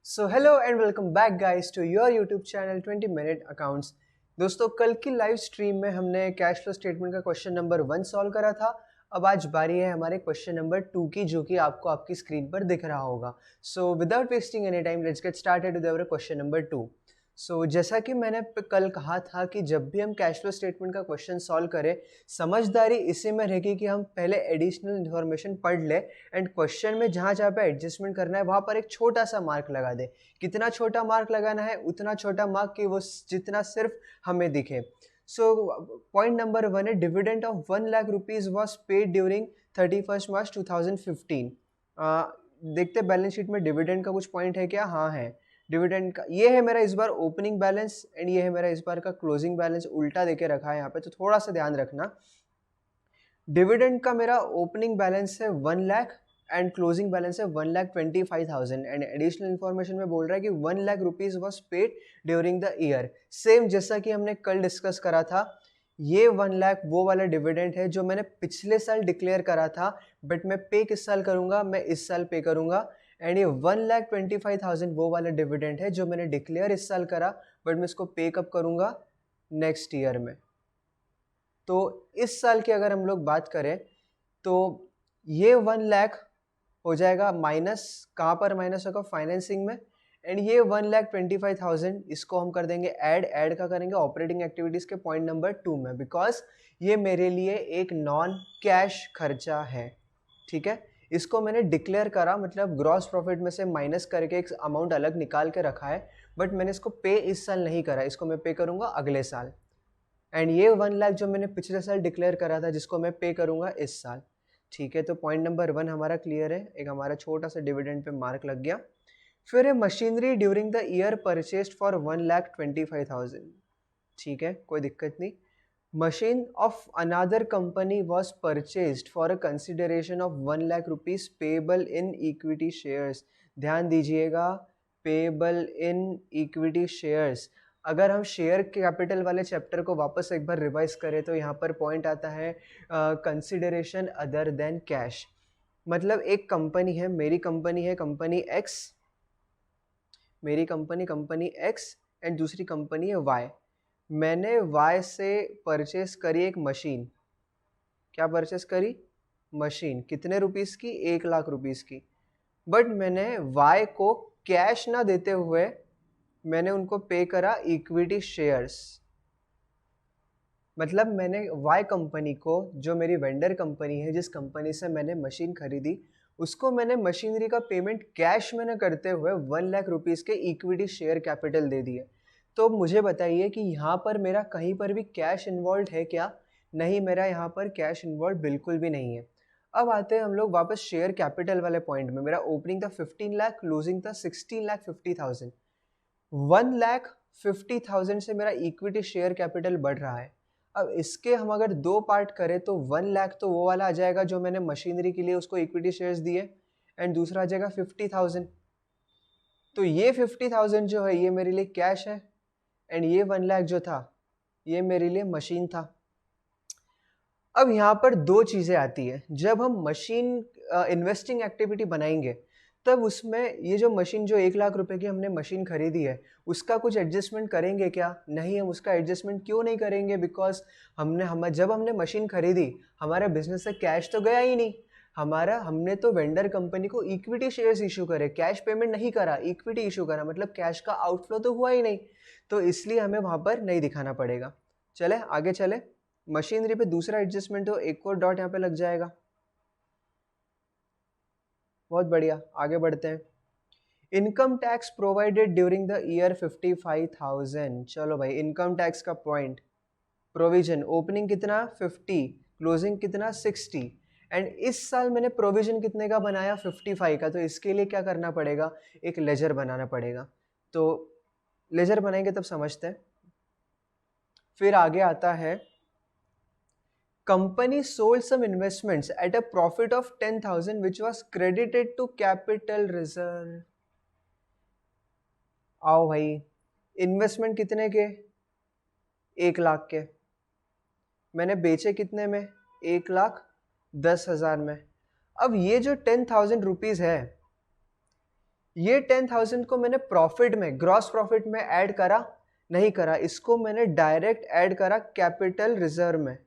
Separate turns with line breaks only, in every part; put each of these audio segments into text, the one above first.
So hello and welcome back guys to your YouTube channel 20 minute accounts. दोस्तों, कल की live stream में हमने कैश फ्लो स्टेटमेंट का क्वेश्चन नंबर 1 सॉल्व करा था। अब आज बारी है हमारे क्वेश्चन नंबर 2 की, जो कि आपको आपकी स्क्रीन पर दिख रहा होगा। So without wasting any time let's get started with our question number 2। जैसा कि मैंने कल कहा था कि जब भी हम कैश फ्लो स्टेटमेंट का क्वेश्चन सॉल्व करें, समझदारी इसी में रहेगी कि हम पहले एडिशनल इन्फॉर्मेशन पढ़ लें एंड क्वेश्चन में जहाँ जहाँ पे एडजस्टमेंट करना है वहाँ पर एक छोटा सा मार्क लगा दें। कितना छोटा मार्क लगाना है? उतना छोटा मार्क कि वो जितना सिर्फ हमें दिखे। पॉइंट नंबर 1 है, dividend of 1 lakh rupees was paid during 31 मार्च 2015। देखते बैलेंस शीट में डिविडेंड का कुछ पॉइंट है क्या? हाँ है। डिविडेंड का ये है मेरा इस बार ओपनिंग बैलेंस एंड ये है मेरा इस बार का क्लोजिंग बैलेंस। उल्टा देके रखा है यहाँ पे, तो थोड़ा सा ध्यान रखना। डिविडेंड का मेरा ओपनिंग बैलेंस है 1 लाख एंड क्लोजिंग बैलेंस है 1,25,000 एंड एडिशनल इन्फॉर्मेशन में बोल रहा है कि 1 lakh rupees was paid during the year. Same जैसा कि हमने कल डिस्कस करा था, ये 1 लाख वो वाला डिविडेंड है जो मैंने पिछले साल डिक्लेयर करा था, बट मैं पे किस साल करूंगा? मैं इस साल पे करूंगा। एंड ये 1,25,000 वो वाला डिविडेंड है जो मैंने डिक्लेयर इस साल करा, बट मैं इसको पे कब करूंगा? नेक्स्ट ईयर में। तो इस साल की अगर हम लोग बात करें तो ये 1 लाख हो जाएगा माइनस, कहाँ पर माइनस होगा? फाइनेंसिंग में। एंड ये 1,25,000 इसको हम कर देंगे ऐड का करेंगे ऑपरेटिंग एक्टिविटीज के पॉइंट नंबर 2 में, बिकॉज ये मेरे लिए एक नॉन कैश खर्चा है। ठीक है, इसको मैंने डिक्लेयर करा, मतलब ग्रॉस प्रॉफिट में से माइनस करके एक अमाउंट अलग निकाल के रखा है, बट मैंने इसको पे इस साल नहीं करा, इसको मैं पे करूंगा अगले साल। एंड ये 1 लाख जो मैंने पिछले साल डिक्लेयर करा था जिसको मैं पे करूंगा इस साल। ठीक है, तो पॉइंट नंबर 1 हमारा क्लियर है, एक हमारा छोटा सा डिविडेंड पे मार्क लग गया। फिर है machinery during the year purchased for 1,25,000। ठीक है, कोई दिक्कत नहीं। Machine of another company was purchased for a consideration of 1 lakh rupees payable in equity shares. ध्यान दीजिएगा, पेबल इन इक्विटी शेयर्स। अगर हम शेयर कैपिटल वाले चैप्टर को वापस एक बार रिवाइज करें तो यहाँ पर पॉइंट आता है कंसिडरेशन अदर देन कैश। मतलब एक कंपनी है, मेरी कंपनी है कंपनी एक्स, मेरी कंपनी एक्स एंड दूसरी कंपनी है वाई। मैंने वाई से परचेस करी एक मशीन। क्या परचेस करी? मशीन। कितने रुपीस की? 1 लाख रुपीस की। बट मैंने वाई को कैश ना देते हुए मैंने उनको पे करा इक्विटी शेयर्स। मतलब मैंने वाई कंपनी को, जो मेरी वेंडर कंपनी है, जिस कंपनी से मैंने मशीन खरीदी, उसको मैंने मशीनरी का पेमेंट कैश में न करते हुए 1 लाख रुपीस के इक्विटी शेयर कैपिटल दे दिए। तो मुझे बताइए कि यहाँ पर मेरा कहीं पर भी कैश इन्वॉल्व है क्या? नहीं, मेरा यहाँ पर कैश इन्वॉल्व बिल्कुल भी नहीं है। अब आते हैं हम लोग वापस शेयर कैपिटल वाले पॉइंट में। मेरा ओपनिंग था 15 लाख, क्लोजिंग था 16,50,000। 1,50,000 से मेरा इक्विटी शेयर कैपिटल बढ़ रहा है। अब इसके हम अगर दो पार्ट करें तो 1 लाख तो वो वाला आ जाएगा जो मैंने मशीनरी के लिए उसको इक्विटी शेयर्स दिए, एंड दूसरा आ जाएगा 50,000। तो ये 50,000 जो है ये मेरे लिए कैश है, एंड ये 1 लाख जो था ये मेरे लिए मशीन था। अब यहाँ पर दो चीज़ें आती है। जब हम मशीन इन्वेस्टिंग एक्टिविटी बनाएंगे तब उसमें ये जो मशीन, जो 1 लाख रुपए की हमने मशीन खरीदी है, उसका कुछ एडजस्टमेंट करेंगे क्या? नहीं, हम उसका एडजस्टमेंट क्यों नहीं करेंगे? बिकॉज जब हमने मशीन खरीदी, हमारे बिजनेस से कैश तो गया ही नहीं। हमने तो वेंडर कंपनी को इक्विटी शेयर्स इशू करे, कैश पेमेंट नहीं करा, इक्विटी इशू करा, मतलब कैश का आउटफ्लो तो हुआ ही नहीं। तो इसलिए हमें वहाँ पर नहीं दिखाना पड़ेगा। चले आगे चले। मशीनरी पे दूसरा एडजस्टमेंट हो, एक और डॉट यहाँ पे लग जाएगा। बहुत बढ़िया, आगे बढ़ते हैं। Income tax provided during the year 55,000। चलो भाई, इनकम टैक्स का पॉइंट, प्रोविजन, ओपनिंग कितना? 50, क्लोजिंग कितना? 60। एंड इस साल मैंने प्रोविजन कितने का बनाया? 55 का। तो इसके लिए क्या करना पड़ेगा? एक लेजर बनाना पड़ेगा। तो लेजर बनाएंगे तब समझते हैं। फिर आगे आता है, company sold some investments at a profit of 10,000 which was credited to capital reserve। आओ भाई, इन्वेस्टमेंट कितने के? 1 लाख के। मैंने बेचे कितने में? 1,10,000 में। अब ये जो 10,000 रुपीज है, ये 10,000 को मैंने प्रॉफिट में, ग्रॉस प्रॉफिट में ऐड करा? नहीं करा, इसको मैंने डायरेक्ट ऐड करा कैपिटल रिजर्व में।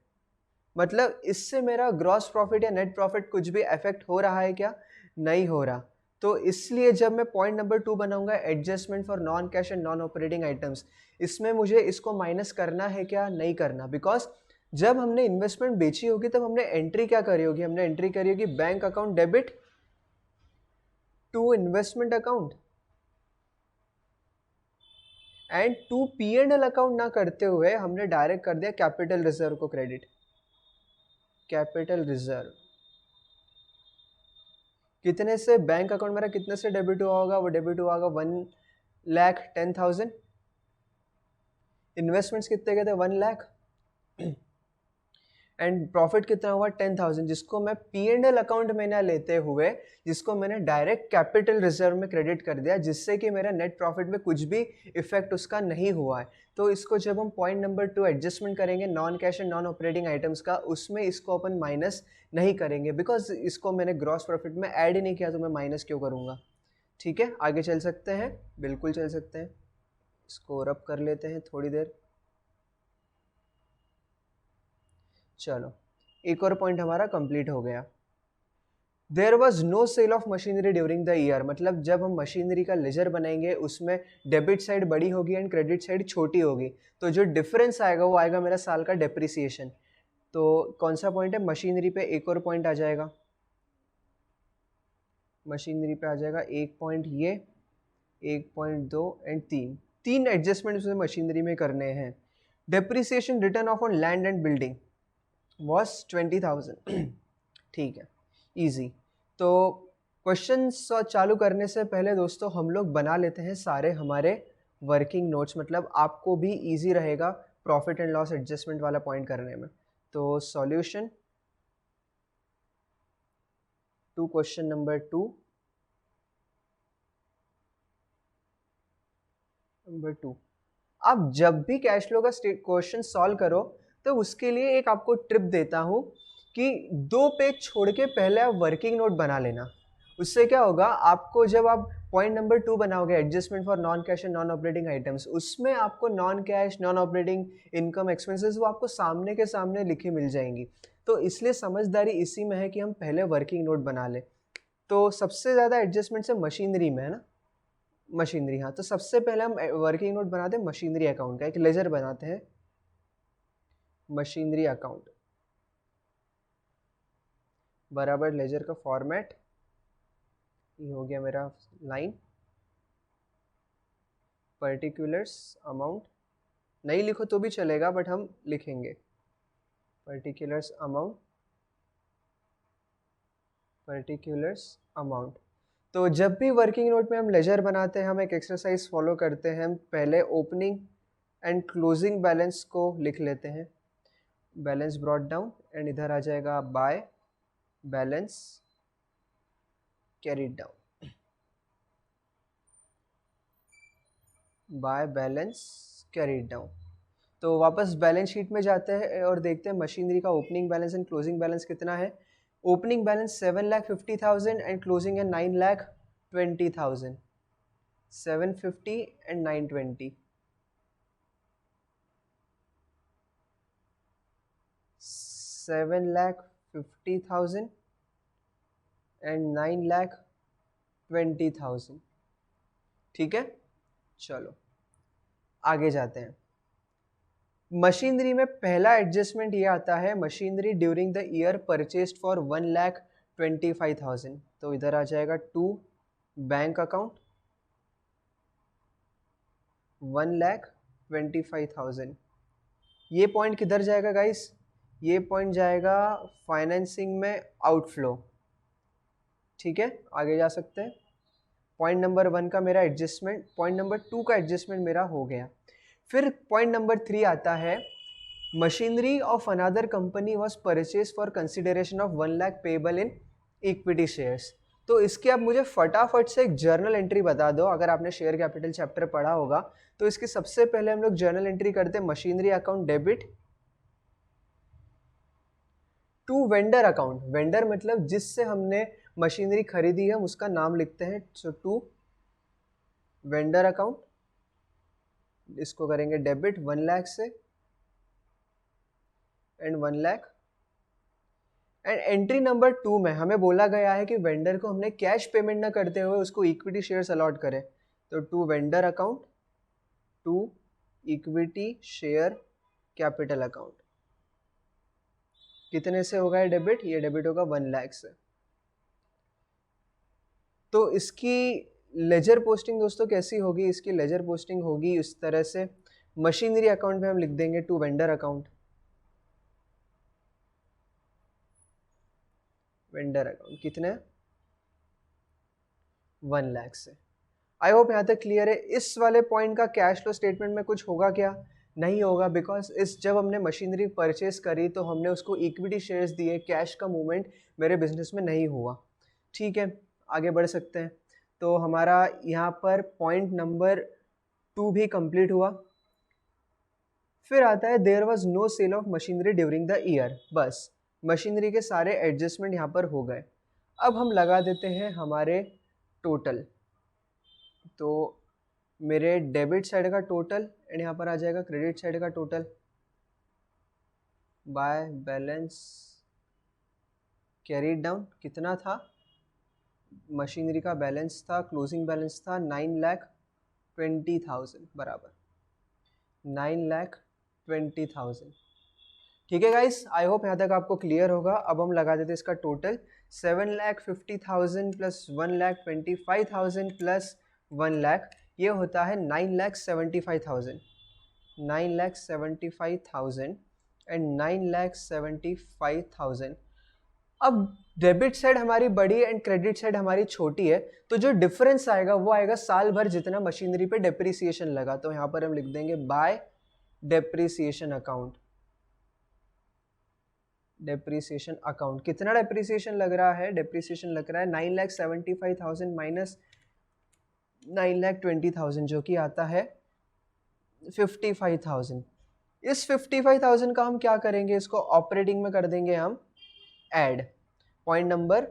मतलब इससे मेरा ग्रॉस प्रॉफिट या नेट प्रॉफिट कुछ भी अफेक्ट हो रहा है क्या? नहीं हो रहा। तो इसलिए जब मैं पॉइंट नंबर 2 बनाऊंगा, adjustment for non cash and non operating items, इसमें मुझे इसको माइनस करना है क्या? नहीं करना। बिकॉज जब हमने इन्वेस्टमेंट बेची होगी तब हमने एंट्री क्या करी होगी? हमने एंट्री करी होगी bank account debit to investment account and to P&L account ना करते हुए हमने डायरेक्ट कर दिया कैपिटल रिजर्व को क्रेडिट। कैपिटल रिजर्व कितने से? बैंक अकाउंट मेरा कितने से डेबिट हुआ होगा? वो डेबिट हुआ होगा 1,10,000। इन्वेस्टमेंट्स कितने गए थे? 1 लाख। एंड प्रॉफिट कितना हुआ? 10,000, जिसको मैं P&L अकाउंट में ना लेते हुए, जिसको मैंने डायरेक्ट कैपिटल रिजर्व में क्रेडिट कर दिया, जिससे कि मेरा नेट प्रॉफिट में कुछ भी इफेक्ट उसका नहीं हुआ है। तो इसको जब हम पॉइंट नंबर 2 एडजस्टमेंट करेंगे non cash and non operating items का, उसमें इसको अपन माइनस नहीं करेंगे, बिकॉज इसको मैंने ग्रॉस प्रॉफिट में ऐड ही नहीं किया, तो मैं माइनस क्यों करूँगा? ठीक है, आगे चल सकते हैं, बिल्कुल चल सकते हैं। इसको रब कर लेते हैं थोड़ी देर। चलो, एक और पॉइंट हमारा कंप्लीट हो गया। There was no sale of machinery during the year, मतलब जब हम मशीनरी का लेजर बनाएंगे उसमें डेबिट साइड बड़ी होगी एंड क्रेडिट साइड छोटी होगी, तो जो डिफरेंस आएगा वो आएगा मेरा साल का डेप्रिसिएशन। तो कौन सा पॉइंट है? मशीनरी पे एक और पॉइंट आ जाएगा, मशीनरी पे आ जाएगा एक पॉइंट, ये 1.2 एंड 3 एडजस्टमेंट उसे मशीनरी में करने हैं। Depreciation return of on land and building was 20,000। ठीक है, इजी। तो क्वेश्चन चालू करने से पहले दोस्तों हम लोग बना लेते हैं सारे हमारे वर्किंग नोट्स, मतलब आपको भी इजी रहेगा प्रॉफिट एंड लॉस एडजस्टमेंट वाला पॉइंट करने में। तो सॉल्यूशन टू क्वेश्चन नंबर 2, आप जब भी कैश फ्लो का क्वेश्चन सॉल्व करो तो उसके लिए एक आपको ट्रिप देता हूँ कि 2 पेज छोड़ के पहले आप वर्किंग नोट बना लेना। उससे क्या होगा, आपको जब आप पॉइंट नंबर 2 बनाओगे adjustment for non cash and non operating items, उसमें आपको non cash non operating income expenses वो आपको सामने के सामने लिखी मिल जाएंगी। तो इसलिए समझदारी इसी में है कि हम पहले वर्किंग नोट बना लें। तो सबसे ज़्यादा एडजस्टमेंट से मशीनरी में है ना, मशीनरी। हाँ, तो सबसे पहले हम वर्किंग नोट बनाते हैं मशीनरी अकाउंट का, एक लेजर बनाते हैं मशीनरी अकाउंट बराबर लेजर का फॉर्मेट, ये हो गया मेरा लाइन। पर्टिकुलर्स अमाउंट नहीं लिखो तो भी चलेगा, बट हम लिखेंगे पर्टिकुलर्स अमाउंट, पर्टिकुलर्स अमाउंट। तो जब भी वर्किंग नोट में हम लेजर बनाते हैं हम एक एक्सरसाइज फॉलो करते हैं, हम पहले ओपनिंग एंड क्लोजिंग बैलेंस को लिख लेते हैं, बैलेंस ब्रॉट डाउन, एंड इधर आ जाएगा by balance carried down, by balance carried down. तो वापस बैलेंस शीट में जाते हैं और देखते हैं मशीनरी का opening balance and closing balance कितना है। ओपनिंग बैलेंस 7,50,000 एंड क्लोजिंग है 9,20,000, 750 एंड 920, 7,50,000 एंड 9,20,000। ठीक है, चलो आगे जाते हैं। मशीनरी में पहला एडजस्टमेंट ये आता है, machinery during the year purchased for 1,25,000। तो इधर आ जाएगा टू बैंक अकाउंट 1,25,000। ये पॉइंट किधर जाएगा गाइस? ये पॉइंट जाएगा फाइनेंसिंग में आउटफ्लो। ठीक है, आगे जा सकते हैं। पॉइंट नंबर 1 का मेरा एडजस्टमेंट, पॉइंट नंबर 2 का एडजस्टमेंट मेरा हो गया। फिर पॉइंट नंबर 3 आता है, machinery of another company was purchase for consideration of 1 lakh payable in equity shares. तो इसके आप मुझे फटाफट से एक जर्नल एंट्री बता दो। अगर आपने शेयर कैपिटल चैप्टर पढ़ा होगा तो इसकी सबसे पहले हम लोग जर्नल एंट्री करते हैं, machinery account debit to vendor account. Vendor मतलब जिससे हमने मशीनरी खरीदी है, हम उसका नाम लिखते हैं। सो टू वेंडर अकाउंट, इसको करेंगे डेबिट 1 लाख से and 1 lakh. And entry number 2 में हमें बोला गया है कि वेंडर को हमने कैश पेमेंट ना करते हुए उसको इक्विटी शेयर्स अलॉट करें। तो to vendor account, to equity share capital account, कितने से होगा ये डेबिट? ये डेबिट होगा 1 लाख से। तो इसकी लेजर पोस्टिंग दोस्तों कैसी होगी? इसकी लेजर पोस्टिंग होगी इस तरह से, मशीनरी अकाउंट में हम लिख देंगे to vendor account, vendor account कितने? 1 लाख से। आई होप यहाँ तक क्लियर है। इस वाले पॉइंट का कैश फ्लो स्टेटमेंट में कुछ होगा क्या? नहीं होगा, बिकॉज जब हमने मशीनरी परचेस करी तो हमने उसको इक्विटी शेयर्स दिए, कैश का मूवमेंट मेरे बिजनेस में नहीं हुआ। ठीक है, आगे बढ़ सकते हैं। तो हमारा यहाँ पर पॉइंट नंबर 2 भी कंप्लीट हुआ। फिर आता है there was no sale of machinery during the year. बस मशीनरी के सारे एडजस्टमेंट यहाँ पर हो गए। अब हम लगा देते हैं हमारे टोटल। तो मेरे डेबिट साइड का टोटल एंड यहाँ पर आ जाएगा क्रेडिट साइड का total by balance carried down. कितना था? मशीनरी का बैलेंस था, क्लोजिंग बैलेंस था 9,20,000 बराबर 9,20,000। ठीक है गाइस, आई होप यहाँ तक आपको क्लियर होगा। अब हम लगा देते हैं इसका टोटल 7,50,000 प्लस 1,25,000 प्लस 1 लाख, ये होता है 9,75,000, 9,75,000 एंड 9,75,000। अब डेबिट साइड हमारी बड़ी एंड क्रेडिट साइड हमारी छोटी है, तो जो डिफरेंस आएगा वो आएगा साल भर जितना मशीनरी पे डेप्रिसिएशन लगा। तो यहाँ पर हम लिख देंगे bye depreciation account, depreciation account. कितना डेप्रिसिएशन लग रहा है? डेप्रिसिएशन लग रहा है 9,75,000 माइनस 9,20,000 जो कि आता है 55,000। इस 55,000 का हम क्या करेंगे? इसको ऑपरेटिंग में कर देंगे हम ऐड पॉइंट नंबर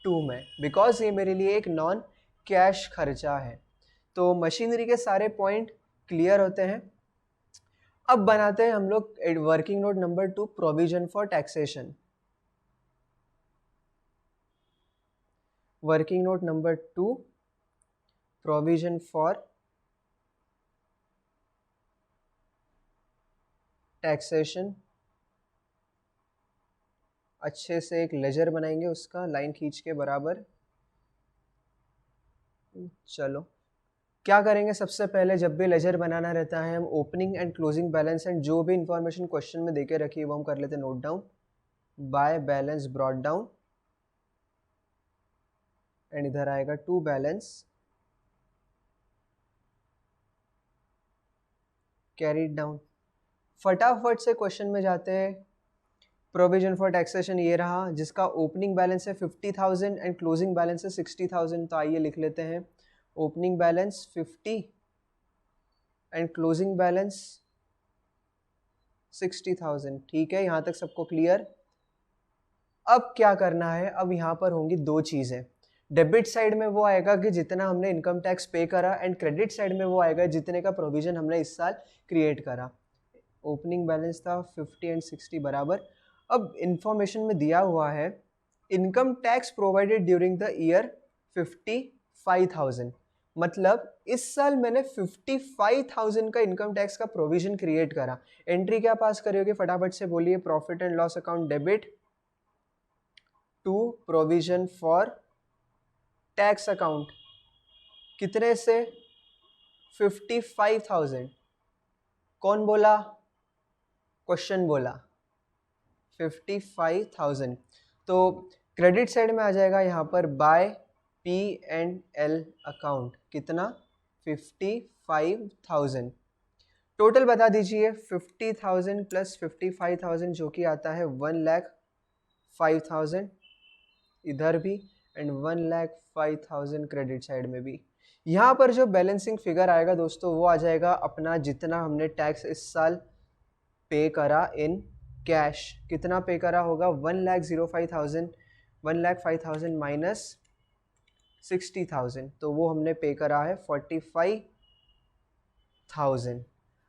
2 में, बिकॉज ये मेरे लिए एक नॉन कैश खर्चा है। तो मशीनरी के सारे पॉइंट क्लियर होते हैं। अब बनाते हैं हम लोग working note number 2, provision for taxation. Working note number 2, provision for taxation. अच्छे से एक लेजर बनाएंगे उसका, लाइन खींच के बराबर। चलो क्या करेंगे? सबसे पहले जब भी लेजर बनाना रहता है हम opening and closing balance and जो भी इंफॉर्मेशन क्वेश्चन में देके रखी है वो हम कर लेते हैं note down. By balance brought down and इधर आएगा टू बैलेंस कैरीड डाउन। फटाफट से क्वेश्चन में जाते हैं। प्रोविजन फॉर टैक्सेशन ये रहा, जिसका ओपनिंग बैलेंस है 50,000 एंड क्लोजिंग बैलेंस है 60,000। तो आइए लिख लेते हैं opening balance 50 and closing balance 60,000। ठीक है, यहाँ तक सबको क्लियर। अब क्या करना है? अब यहाँ पर होंगी दो चीज़ें। डेबिट साइड में वो आएगा कि जितना हमने इनकम टैक्स पे करा, एंड क्रेडिट साइड में वो आएगा जितने का प्रोविजन हमने इस साल क्रिएट करा। ओपनिंग बैलेंस था 50 एंड 60 बराबर। अब इंफॉर्मेशन में दिया हुआ है income tax provided during the year 55,000, मतलब इस साल मैंने 55,000 का इनकम टैक्स का प्रोविजन क्रिएट करा। एंट्री क्या पास करोगे? फटाफट से बोलिए। Profit and loss account debit to provision for tax account. कितने से? 55,000। कौन बोला? क्वेश्चन बोला 55,000। तो क्रेडिट साइड में आ जाएगा यहाँ पर बाय P&L अकाउंट। कितना? 55,000। टोटल बता दीजिए। 50,000 प्लस 55,000 जो कि आता है 1,05,000 इधर भी एंड 1,05,000 क्रेडिट साइड में भी। यहाँ पर जो बैलेंसिंग फिगर आएगा दोस्तों वो आ जाएगा अपना जितना हमने टैक्स इस साल पे करा इन कैश। कितना पे करा होगा? 1,05,000 माइनस 60,000, तो वो हमने पे करा है 45,000।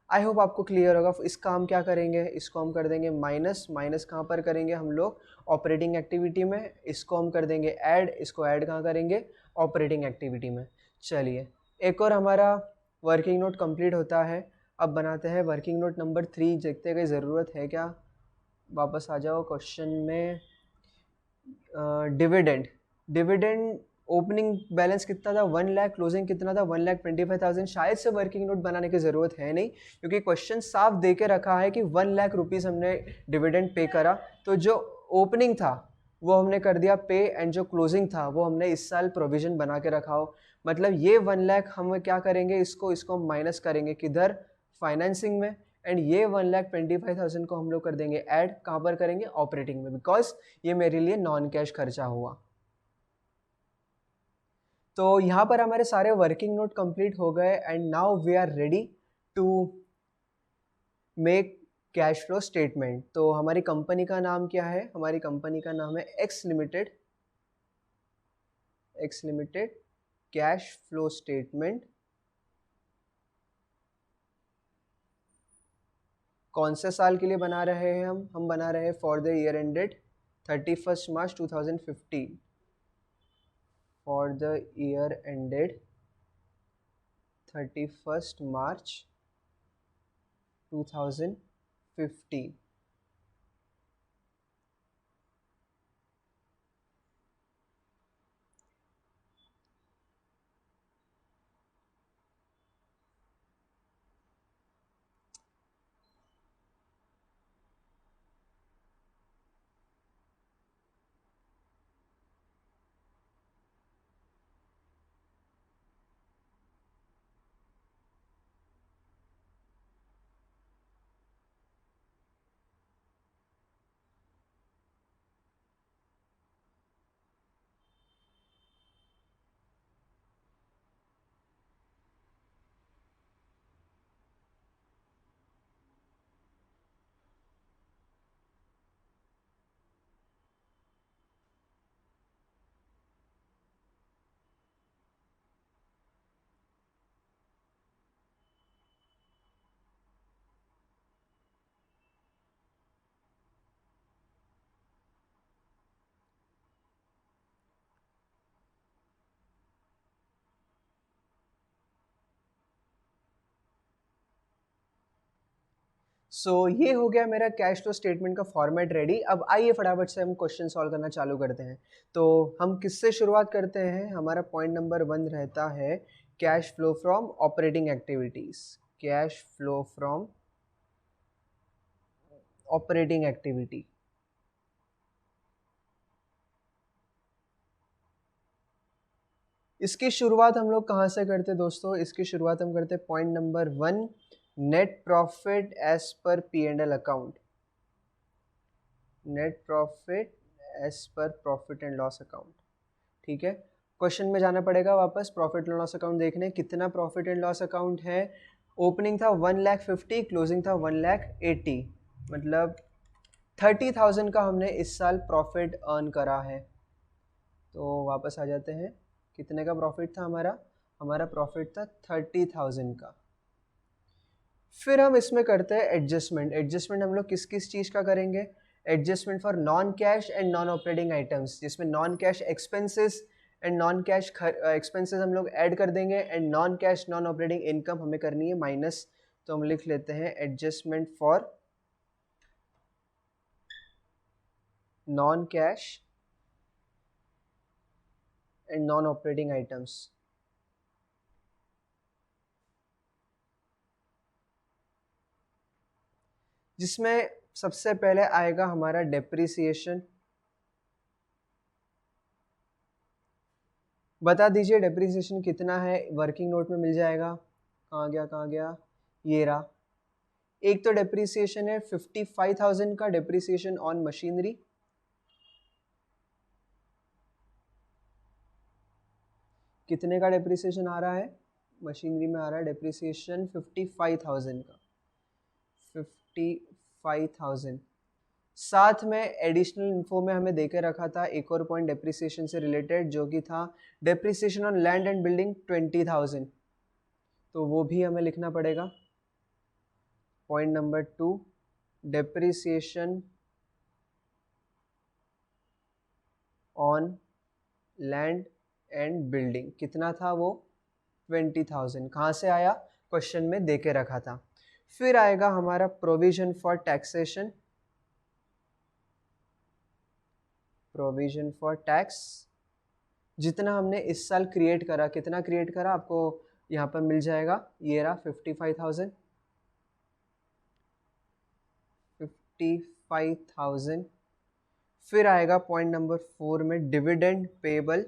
आई होप आपको क्लियर होगा। इसका हम क्या करेंगे, इसको हम कर देंगे माइनस, माइनस कहाँ पर करेंगे हम लोग, ऑपरेटिंग एक्टिविटी में। इसको हम कर देंगे ऐड, इसको ऐड कहाँ करेंगे, ऑपरेटिंग एक्टिविटी में। चलिए एक और हमारा वर्किंग नोट कंप्लीट होता है। अब बनाते हैं वर्किंग नोट नंबर 3, देखते हैं ज़रूरत है क्या। वापस आ जाओ क्वेश्चन में। डिविडेंड, डिविडेंड ओपनिंग बैलेंस कितना था 1 लाख, क्लोजिंग कितना था 1,25,000। शायद से वर्किंग नोट बनाने की ज़रूरत है नहीं, क्योंकि क्वेश्चन साफ दे के रखा है कि 1 लाख रुपीज़ हमने डिविडेंड पे करा। तो जो ओपनिंग था वो हमने कर दिया पे, एंड जो क्लोजिंग था वो हमने इस साल प्रोविजन बना के रखा हो। मतलब ये 1 लाख हम क्या करेंगे, इसको हम माइनस करेंगे किधर, फाइनेंसिंग में। एंड ये 1,25,000 को हम लोग कर देंगे ऐड, कहाँ पर करेंगे, ऑपरेटिंग में, बिकॉज ये मेरे लिए नॉन कैश खर्चा हुआ। तो यहाँ पर हमारे सारे वर्किंग नोट कंप्लीट हो गए, and now we are ready to make cash flow statement. तो हमारी कंपनी का नाम क्या है, हमारी कंपनी का नाम है x limited, x limited cash flow statement. कौन से साल के लिए बना रहे हैं हम बना रहे हैं for the year ended 31 March 2015, for the year ended 31 मार्च 2015। ये हो गया मेरा कैश फ्लो स्टेटमेंट का फॉर्मेट रेडी। अब आइए फटाफट से हम क्वेश्चन सॉल्व करना चालू करते हैं। तो हम किससे शुरुआत करते हैं, हमारा पॉइंट नंबर 1 रहता है cash flow from operating activities, cash flow from operating activity. इसकी शुरुआत हम लोग कहाँ से करते दोस्तों, इसकी शुरुआत हम करते point number 1, net profit as per P and L account, net profit as per profit and loss account. ठीक है, क्वेश्चन में जाना पड़ेगा वापस प्रॉफिट एंड लॉस अकाउंट देखने, कितना प्रॉफिट एंड लॉस अकाउंट है। ओपनिंग था 1,50,000, क्लोजिंग था 1,80,000, मतलब 30,000 का हमने इस साल प्रॉफिट अर्न करा है। तो वापस आ जाते हैं, कितने का प्रॉफिट था हमारा, हमारा प्रॉफिट था 30,000 का। फिर हम इसमें करते हैं एडजस्टमेंट। एडजस्टमेंट हम लोग किस किस चीज़ का करेंगे, adjustment for non cash and non operating items, जिसमें non cash expenses and non cash expenses हम लोग ऐड कर देंगे, and non cash non operating income हमें करनी है माइनस। तो हम लिख लेते हैं adjustment for non cash and non operating items. जिसमें सबसे पहले आएगा हमारा डेप्रिसिएशन। बता दीजिए डेप्रिसिएशन कितना है, वर्किंग नोट में मिल जाएगा। कहाँ गया कहाँ गया, ये रहा। एक तो डेप्रिसिएशन है 55,000 का, डेप्रिसिएशन ऑन मशीनरी। कितने का डेप्रिसिएशन आ रहा है, मशीनरी में आ रहा है डेप्रिसिएशन 55,000 का, 55,000। साथ में एडिशनल इन्फो में हमें देके रखा था एक और पॉइंट डेप्रिसिएशन से रिलेटेड, जो कि था depreciation on land and building 20,000, तो वो भी हमें लिखना पड़ेगा। Point number 2, depreciation on land and building कितना था वो 20,000। कहाँ से आया, क्वेश्चन में देके रखा था। फिर आएगा हमारा provision for taxation, provision for tax, जितना हमने इस साल क्रिएट करा, कितना क्रिएट करा आपको यहाँ पर मिल जाएगा, ये रहा 55,000, 55,000। फिर आएगा पॉइंट नंबर 4 में डिविडेंड पेबल,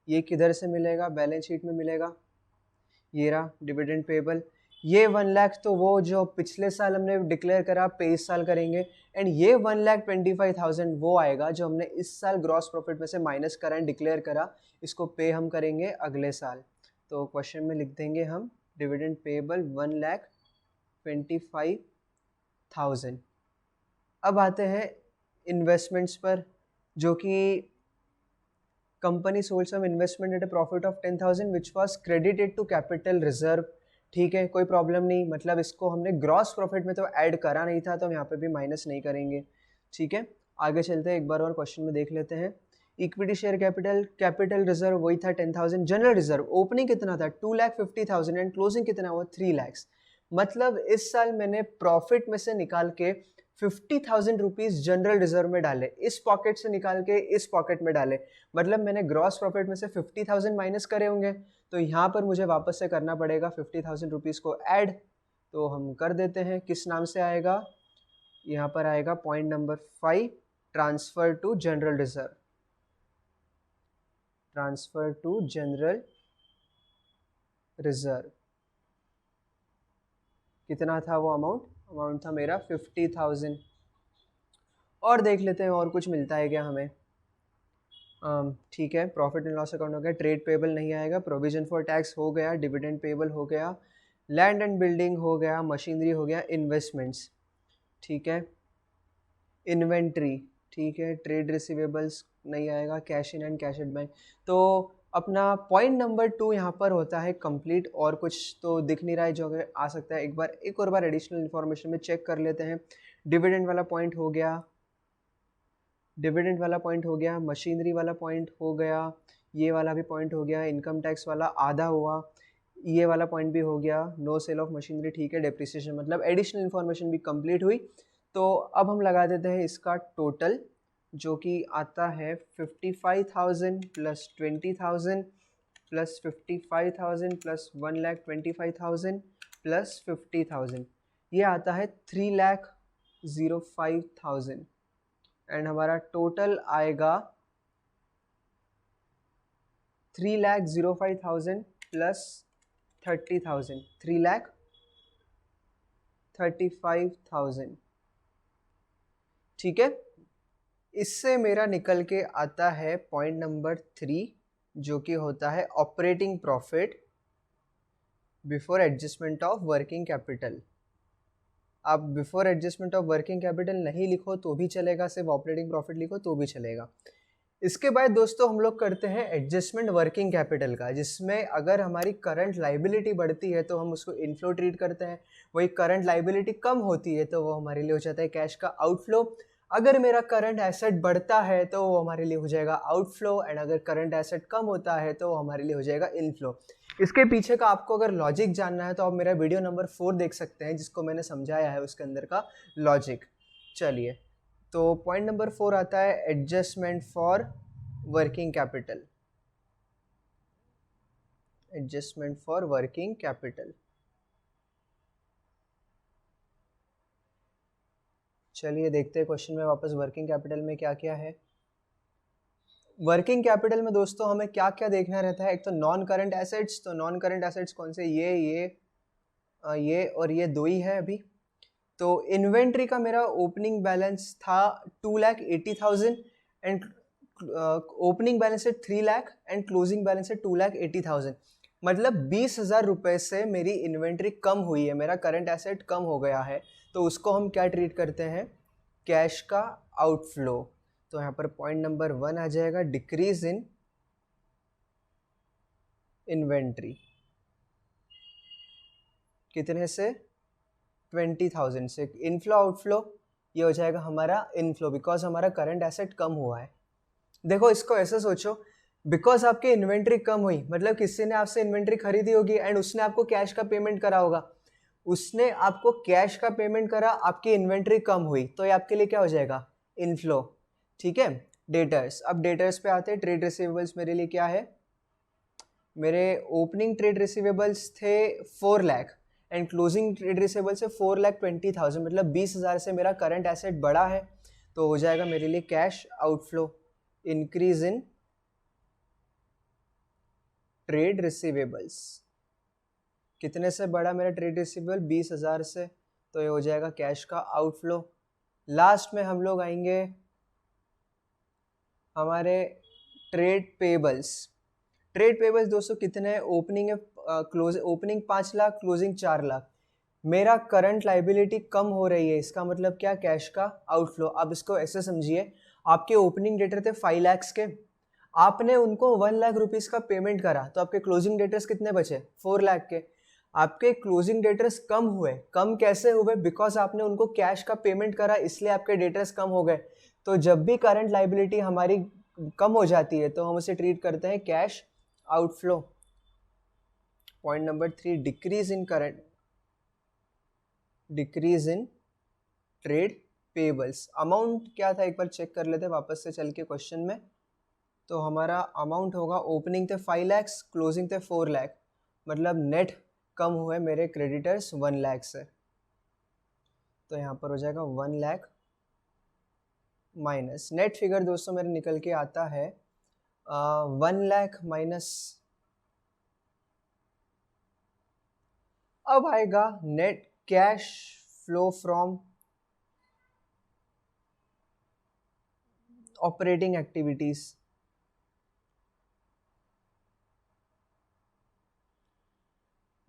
ये किधर से मिलेगा, बैलेंस शीट में मिलेगा, ये रहा डिविडेंड पेबल। ये 1 लाख तो वो जो पिछले साल हमने डिक्लेयर करा पे इस साल करेंगे, एंड ये 1,25,000 वो आएगा जो हमने इस साल ग्रॉस प्रॉफिट में से माइनस करा एंड डिक्लेयर करा, इसको पे हम करेंगे अगले साल। तो क्वेश्चन में लिख देंगे हम डिविडेंड पेबल 1,25,000। अब आते हैं इन्वेस्टमेंट्स पर, जो कि company sold some investment at a profit of 10,000 which was credited to capital reserve. ठीक है, कोई प्रॉब्लम नहीं, मतलब इसको हमने ग्रॉस प्रॉफिट में तो ऐड करा नहीं था, तो हम यहाँ पे भी माइनस नहीं करेंगे। ठीक है, आगे चलते हैं, एक बार और क्वेश्चन में देख लेते हैं। Equity share capital, capital reserve वही था 10,000, जनरल रिजर्व ओपनिंग कितना था 2,50,000 एंड क्लोजिंग कितना हुआ 3 लाख। मतलब इस साल मैंने प्रॉफिट में से निकाल के 50,000 रुपीज़ जनरल रिजर्व में डाले, इस पॉकेट से निकाल के इस पॉकेट में डाले, मतलब मैंने ग्रॉस प्रॉफिट में से 50,000 माइनस करे होंगे, तो यहाँ पर मुझे वापस से करना पड़ेगा 50,000 रुपीज़ को ऐड। तो हम कर देते हैं, किस नाम से आएगा, यहाँ पर आएगा point number 5, transfer to general reserve, transfer to general reserve. कितना था वो अमाउंट था मेरा 50,000। और देख लेते हैं और कुछ मिलता है क्या हमें। ठीक है, प्रॉफिट एंड लॉस अकाउंट हो गया, ट्रेड पेबल नहीं आएगा, प्रोविजन फॉर टैक्स हो गया, डिविडेंड पेबल हो गया, लैंड एंड बिल्डिंग हो गया, मशीनरी हो गया, इन्वेस्टमेंट्स, ठीक है, इन्वेंट्री, ठीक है, ट्रेड रिसीवेबल्स नहीं आएगा, cash in and cash at bank. तो अपना पॉइंट नंबर 2 यहाँ पर होता है कंप्लीट, और कुछ तो दिख नहीं रहा है जो अगर आ सकता है। एक और बार एडिशनल इन्फॉर्मेशन में चेक कर लेते हैं। डिविडेंड वाला पॉइंट हो गया, डिविडेंड वाला पॉइंट हो गया, मशीनरी वाला पॉइंट हो गया, ये वाला भी पॉइंट हो गया, इनकम टैक्स वाला आधा हुआ, ये वाला पॉइंट भी हो गया, नो सेल ऑफ मशीनरी, ठीक है, डेप्रिसिएशन, मतलब एडिशनल इन्फॉर्मेशन भी कंप्लीट हुई। तो अब हम लगा देते हैं इसका टोटल, जो कि आता है 55,000 प्लस 20,000 प्लस 55,000 प्लस 1,25,000 प्लस 50,000, ये आता है 3,05,000, एंड हमारा टोटल आएगा 3,05,000 प्लस 30,000, 3,35,000। ठीक है, इससे मेरा निकल के आता है पॉइंट नंबर 3, जो कि होता है operating profit before adjustment of working capital. आप before adjustment of working capital नहीं लिखो तो भी चलेगा, सिर्फ ऑपरेटिंग प्रॉफिट लिखो तो भी चलेगा। इसके बाद दोस्तों हम लोग करते हैं एडजस्टमेंट वर्किंग कैपिटल का, जिसमें अगर हमारी करंट लाइबिलिटी बढ़ती है तो हम उसको इनफ्लो ट्रीट करते हैं, वही करंट लाइबिलिटी कम होती है तो वो हमारे लिए हो जाता है कैश का आउटफ्लो। अगर मेरा करंट एसेट बढ़ता है तो वो हमारे लिए हो जाएगा आउटफ्लो, एंड अगर करंट एसेट कम होता है तो वो हमारे लिए हो जाएगा इनफ्लो। इसके पीछे का आपको अगर लॉजिक जानना है तो आप मेरा वीडियो नंबर 4 देख सकते हैं, जिसको मैंने समझाया है उसके अंदर का लॉजिक। चलिए, तो पॉइंट नंबर 4 आता है adjustment for working capital, adjustment for working capital. चलिए देखते हैं क्वेश्चन में वापस, वर्किंग कैपिटल में क्या क्या है। वर्किंग कैपिटल में दोस्तों हमें क्या क्या देखना रहता है, एक तो नॉन करंट एसेट्स, तो नॉन करंट एसेट्स कौन से, ये और ये दो ही है अभी। तो इन्वेंट्री का मेरा ओपनिंग बैलेंस था 2,80,000 एंड ओपनिंग बैलेंस है 3 लाख एंड क्लोजिंग बैलेंस है 2,80,000, मतलब 20,000 रुपये से मेरी इन्वेंट्री कम हुई है, मेरा करंट एसेट कम हो गया है, तो उसको हम क्या ट्रीट करते हैं, कैश का आउटफ्लो। तो यहाँ पर पॉइंट नंबर 1 आ जाएगा, डिक्रीज इन इन्वेंट्री। कितने से, 20,000 से। इनफ्लो आउटफ्लो ये हो जाएगा हमारा इनफ्लो, बिकॉज हमारा करंट एसेट कम हुआ है। देखो इसको ऐसे सोचो, बिकॉज आपकी इन्वेंट्री कम हुई, मतलब किसी ने आपसे इन्वेंट्री खरीदी होगी एंड उसने आपको कैश का पेमेंट करा होगा, उसने आपको कैश का पेमेंट करा, आपकी इन्वेंट्री कम हुई, तो ये आपके लिए क्या हो जाएगा, इनफ्लो। ठीक है, डेटर्स। अब डेटर्स पे आते हैं। ट्रेड रिसीवेबल्स मेरे लिए क्या है, मेरे ओपनिंग ट्रेड रिसीवेबल्स थे 4 lakh and closing trade receivable से 4,20,000, मतलब 20,000 से मेरा करंट एसेट बढ़ा है, तो हो जाएगा मेरे लिए cash outflow, increase in trade receivables. कितने से बढ़ा मेरा ट्रेड रिसीवेबल, 20,000 से, तो ये हो जाएगा कैश का आउटफ्लो। लास्ट में हम लोग आएंगे हमारे ट्रेड पेबल्स। ट्रेड पेबल्स दोस्तों कितने हैं, ओपनिंग है ओपनिंग 5 लाख, क्लोजिंग 4 लाख। मेरा करंट लाइबिलिटी कम हो रही है, इसका मतलब क्या, कैश का आउटफ्लो। अब इसको ऐसे समझिए, आपके ओपनिंग डेटर थे 5 लाख के, आपने उनको 1 लाख रुपीस का पेमेंट करा, तो आपके क्लोजिंग डेटर्स कितने बचे, 4 लाख के। आपके क्लोजिंग डेटर्स कम हुए, कम कैसे हुए, बिकॉज आपने उनको कैश का पेमेंट करा, इसलिए आपके डेटर्स कम हो गए। तो जब भी करंट लाइबिलिटी हमारी कम हो जाती है तो हम उसे ट्रीट करते हैं cash outflow. Point number 3, decrease in current, decrease in trade payables. Amount क्या था एक बार चेक कर लेते हैं वापस से चल के क्वेश्चन में। तो हमारा अमाउंट होगा, ओपनिंग थे 5 लाख, क्लोजिंग थे 4 लाख, मतलब नेट कम हुए मेरे क्रेडिटर्स 1 लाख से, तो यहाँ पर हो जाएगा 1 लाख माइनस, नेट फिगर दोस्तों मेरे निकल के आता है 1 लाख माइनस, अब आएगा net cash flow from operating activities.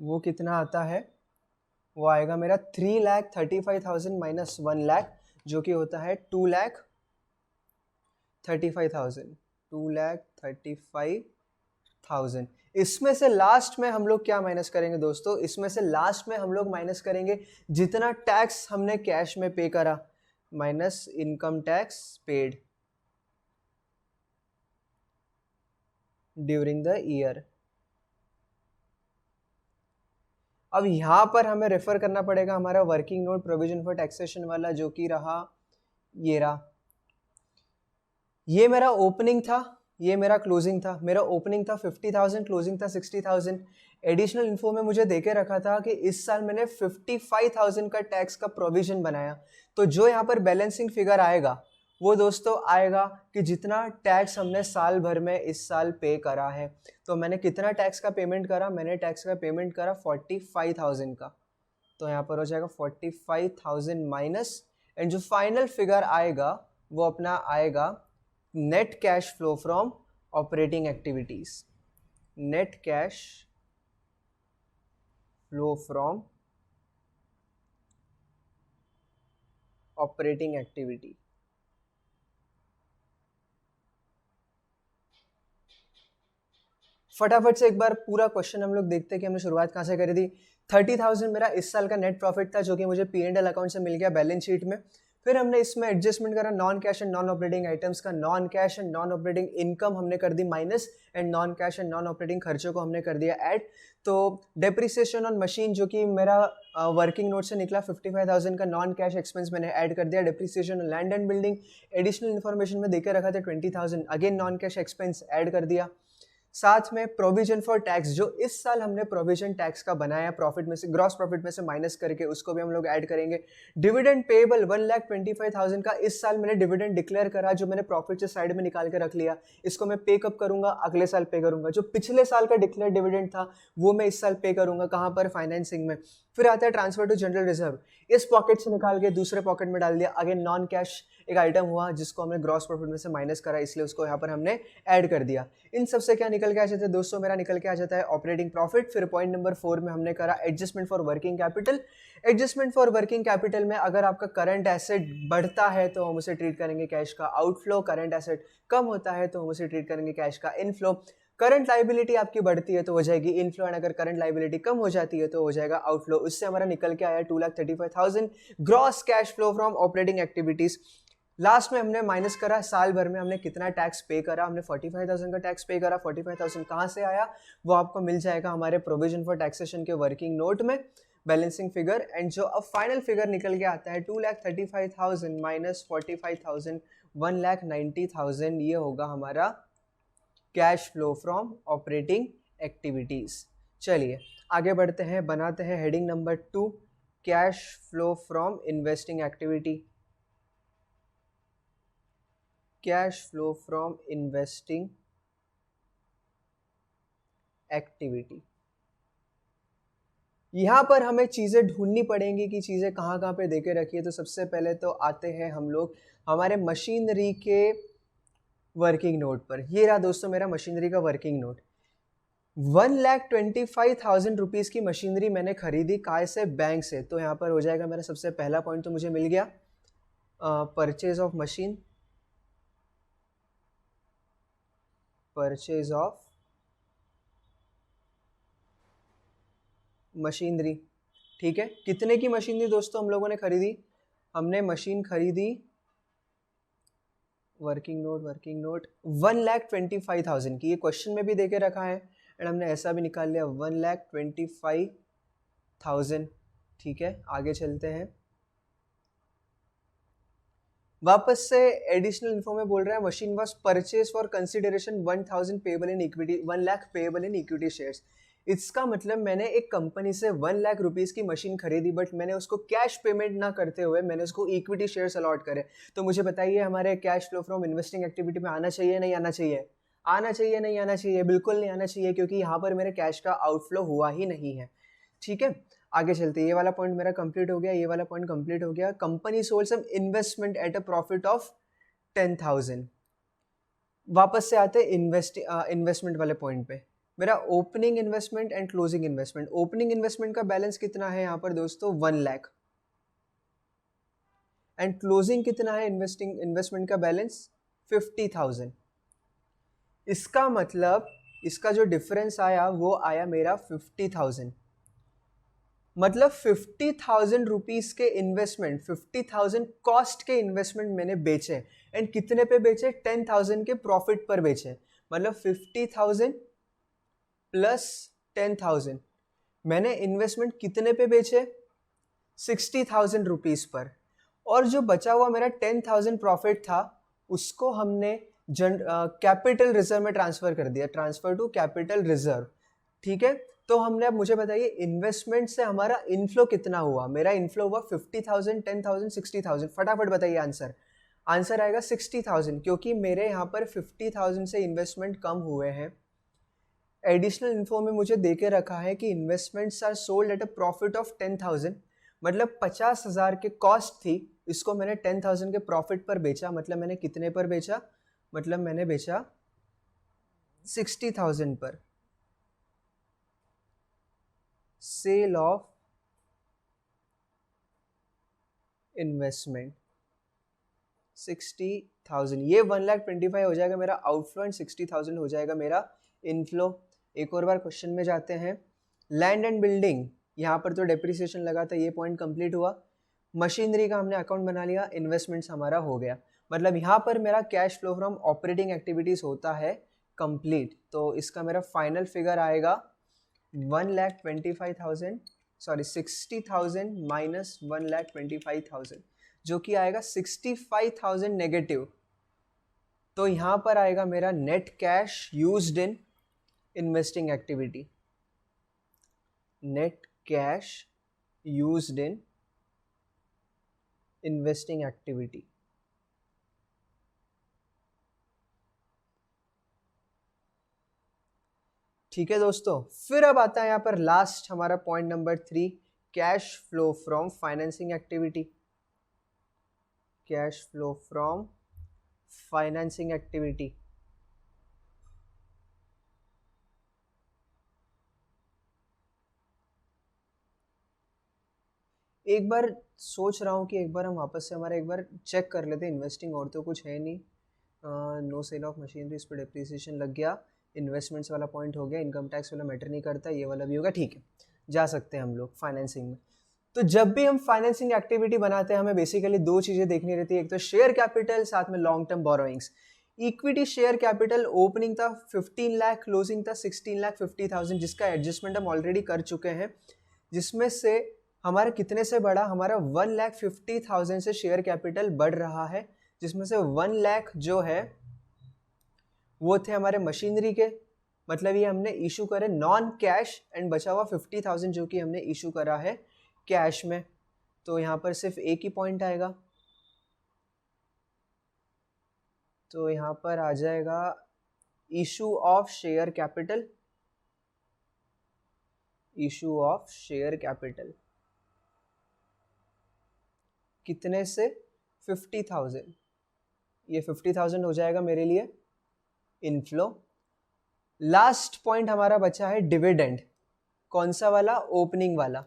वो कितना आता है, वो आएगा मेरा 3,35,000 माइनस 1 लाख, जो कि होता है 2,35,000, 2,35,000। इसमें से लास्ट में हम लोग क्या माइनस करेंगे दोस्तों, इसमें से लास्ट में हम लोग माइनस करेंगे जितना टैक्स हमने कैश में पे करा, minus income tax paid during the year. अब यहाँ पर हमें रेफर करना पड़ेगा हमारा working note provision for taxation वाला, जो कि रहा ये रहा। ये मेरा ओपनिंग था, ये मेरा क्लोजिंग था। मेरा ओपनिंग था 50,000, क्लोजिंग था 60,000। एडिशनल इन्फो में मुझे देके रखा था कि इस साल मैंने 55,000 का टैक्स का प्रोविजन बनाया। तो जो यहाँ पर बैलेंसिंग फिगर आएगा वो दोस्तों आएगा कि जितना टैक्स हमने साल भर में इस साल पे करा है। तो मैंने कितना टैक्स का पेमेंट करा, मैंने टैक्स का पेमेंट करा 45,000 का, तो यहाँ पर हो जाएगा 45,000 माइनस, एंड जो फाइनल फिगर आएगा वो अपना आएगा net cash flow from operating activities, net cash flow from operating activity. फटाफट से एक बार पूरा क्वेश्चन हम लोग देखते हैं कि हमने शुरुआत कहाँ से करी थी। 30,000 मेरा इस साल का नेट प्रॉफिट था, जो कि मुझे P&L अकाउंट से मिल गया बैलेंस शीट में। फिर हमने इसमें एडजस्टमेंट करा non cash and non operating items का, non cash and non operating income हमने कर दी minus, and non cash and non operating खर्चों को हमने कर दिया ऐड। तो डेप्रिसिएशन ऑन मशीन, जो कि मेरा वर्किंग नोट से निकला 55,000 का नॉन कैश एक्सपेंस, मैंने ऐड कर दिया। Depreciation on land and building, additional information में देके रखा था 20,000, again non cash expense add कर दिया। साथ में प्रोविजन फॉर टैक्स, जो इस साल हमने प्रोविजन टैक्स का बनाया प्रॉफिट में से, ग्रॉस प्रॉफिट में से माइनस करके, उसको भी हम लोग ऐड करेंगे। डिविडेंड पेएबल 1,25,000 का, इस साल मैंने डिविडेंड डिक्लेयर करा, जो मैंने प्रॉफिट से साइड में निकाल के रख लिया। इसको मैं पे कब करूंगा, अगले साल पे करूंगा। जो पिछले साल का डिक्लेयर डिविडेंड था वो मैं इस साल पे करूंगा, कहाँ पर, फाइनेंसिंग में। फिर आता है ट्रांसफर टू जनरल रिजर्व, इस पॉकेट से निकाल के दूसरे पॉकेट में डाल दिया, अगेन नॉन कैश एक आइटम हुआ जिसको हमने ग्रॉस प्रॉफिट में से माइनस करा, इसलिए उसको यहाँ पर हमने ऐड कर दिया। इन सबसे क्या निकल के आ जाता है दोस्तों, मेरा निकल के आ जाता है ऑपरेटिंग प्रॉफिट। फिर पॉइंट नंबर 4 में हमने करा adjustment for working capital. Adjustment for working capital में अगर आपका करंट एसेट बढ़ता है तो हम उसे ट्रीट करेंगे कैश का आउटफ्लो, करंट एसेट कम होता है तो हम उसे ट्रीट करेंगे कैश का इनफ्लो। करंट लाइबिलिटी आपकी बढ़ती है तो हो जाएगी इनफ्लो, एंड अगर करंट लाइबिलिटी कम हो जाती है तो हो जाएगा आउटफ्लो। उससे हमारा निकल के आया 2,35,000 gross cash flow from operating activities. Last में हमने माइनस करा साल भर में हमने कितना टैक्स पे करा, हमने 45,000 का टैक्स पे करा। 45,000 कहाँ से आया वो आपको मिल जाएगा हमारे प्रोविजन फॉर टैक्सेशन के वर्किंग नोट में, बैलेंसिंग फिगर। एंड जो अब फाइनल फिगर निकल के आता है 2,35,000 माइनस 45,000 1,90,000, ये होगा हमारा cash flow from operating activities. चलिए आगे बढ़ते हैं, बनाते हैं heading number 2 cash flow from investing activity. Cash flow from investing activity. यहाँ पर हमें चीज़ें ढूंढनी पड़ेंगी कि चीज़ें कहाँ कहाँ पे देके रखी है। तो सबसे पहले तो आते हैं हम लोग हमारे मशीनरी के वर्किंग नोट पर। ये रहा दोस्तों मेरा मशीनरी का वर्किंग नोट। 1,25,000 रुपीज़ की मशीनरी मैंने खरीदी काय से, बैंक से। तो यहाँ पर हो जाएगा मेरा सबसे पहला पॉइंट तो मुझे मिल गया purchase of machine, purchase of machinery. ठीक है, कितने की मशीनरी दोस्तों हम लोगों ने खरीदी, हमने मशीन खरीदी वर्किंग नोट 1,25,000 की। ये क्वेश्चन में भी देके रखा है एंड हमने ऐसा भी निकाल लिया 1,25,000। ठीक है, आगे चलते हैं। वापस से एडिशनल इन्फो में बोल रहा है machine was purchase for consideration 1,000 payable in equity, 1 lakh payable in equity shares. इसका मतलब मैंने एक कंपनी से 1 लाख रुपीस की मशीन खरीदी, बट मैंने उसको कैश पेमेंट ना करते हुए मैंने उसको इक्विटी शेयर्स अलॉट करे। तो मुझे बताइए हमारे cash flow from investing activity में आना चाहिए नहीं आना चाहिए, आना चाहिए नहीं आना चाहिए, बिल्कुल नहीं आना चाहिए, क्योंकि यहाँ पर मेरे कैश का आउटफ्लो हुआ ही नहीं है। ठीक है, आगे चलते, ये वाला पॉइंट मेरा कंप्लीट हो गया, ये वाला पॉइंट कंप्लीट हो गया। Company sold some investment at a profit of 10,000। वापस से आते इन्वेस्टमेंट वाले पॉइंट पे। मेरा opening investment and closing investment, opening investment का बैलेंस कितना है यहाँ पर दोस्तों 1 लाख, एंड क्लोजिंग कितना है इन्वेस्टमेंट का बैलेंस 50,000। इसका मतलब इसका जो डिफरेंस आया वो आया मेरा 50,000। मतलब 50,000 रुपीज के इन्वेस्टमेंट, 50,000 कॉस्ट के इन्वेस्टमेंट मैंने बेचे एंड कितने पे बेचे, 10,000 के प्रॉफिट पर बेचे। मतलब 50,000 प्लस 10,000 मैंने इन्वेस्टमेंट कितने पे बेचे, 60,000 रुपीज पर। और जो बचा हुआ मेरा 10,000 प्रॉफिट था उसको हमने कैपिटल रिजर्व में ट्रांसफर कर दिया, ट्रांसफर टू कैपिटल रिजर्व। ठीक है, तो हमने, अब मुझे बताइए इन्वेस्टमेंट से हमारा इनफ्लो कितना हुआ। मेरा इनफ्लो हुआ 50,000, 10,000, 60,000। फटाफट बताइए आंसर। आंसर आएगा 60,000, क्योंकि मेरे यहाँ पर 50,000 से इन्वेस्टमेंट कम हुए हैं। एडिशनल इन्फो में मुझे देके रखा है कि investments are sold at a profit of 10,000। मतलब 50,000 के कॉस्ट थी, इसको मैंने 10,000 के प्रॉफिट पर बेचा। मतलब मैंने कितने पर बेचा, मतलब मैंने बेचा 60,000 पर। सेल ऑफ इन्वेस्टमेंट 60,000, ये 1,25,000 हो जाएगा मेरा आउटफ्लो एंड 60,000 हो जाएगा मेरा इनफ्लो। एक और बार क्वेश्चन में जाते हैं। लैंड एंड बिल्डिंग, यहाँ पर तो डेप्रिसिएशन लगा था, ये पॉइंट कंप्लीट हुआ। मशीनरी का हमने अकाउंट बना लिया, इन्वेस्टमेंट्स हमारा हो गया। मतलब यहाँ पर मेरा cash flow from operating activities होता है कंप्लीट। तो इसका मेरा फाइनल फिगर आएगा 1,25,000, सॉरी 60,000 माइनस 1,25,000, जो कि आएगा 65,000 नेगेटिव। तो यहाँ पर आएगा मेरा net cash used in investing activity, net cash used in investing activity. ठीक है दोस्तों, फिर अब आता है यहाँ पर लास्ट हमारा point number 3, cash flow from financing activity. Cash flow from financing activity. एक बार सोच रहा हूँ कि एक बार हम वापस से हमारा एक बार चेक कर लेते हैं इन्वेस्टिंग, और तो कुछ है नहीं। नो सेल ऑफ मशीनरी, इस पर डिप्रिसिएशन लग गया, इन्वेस्टमेंट्स वाला पॉइंट हो गया, इनकम टैक्स वाला मैटर नहीं करता, ये वाला भी होगा, ठीक है जा सकते हैं हम लोग फाइनेंसिंग में। तो जब भी हम फाइनेंसिंग एक्टिविटी बनाते हैं हमें बेसिकली दो चीज़ें देखनी रहती है, एक तो शेयर कैपिटल, साथ में long term borrowings. Equity share capital opening था 15 लाख, क्लोजिंग था 16,50,000, जिसका एडजस्टमेंट हम ऑलरेडी कर चुके हैं, जिसमें से हमारा कितने से बढ़ा, हमारा 1,50,000 से शेयर कैपिटल बढ़ रहा है, जिसमें से 1 लाख जो है वो थे हमारे मशीनरी के, मतलब ये हमने इशू करे नॉन कैश, एंड बचा हुआ 50,000 जो कि हमने इशू करा है कैश में। तो यहाँ पर सिर्फ एक ही पॉइंट आएगा, तो यहाँ पर आ जाएगा issue of share capital, issue of share capital कितने से 50,000, ये 50,000 हो जाएगा मेरे लिए इनफ्लो। लास्ट पॉइंट हमारा बचा है डिविडेंड, कौन सा वाला, ओपनिंग वाला।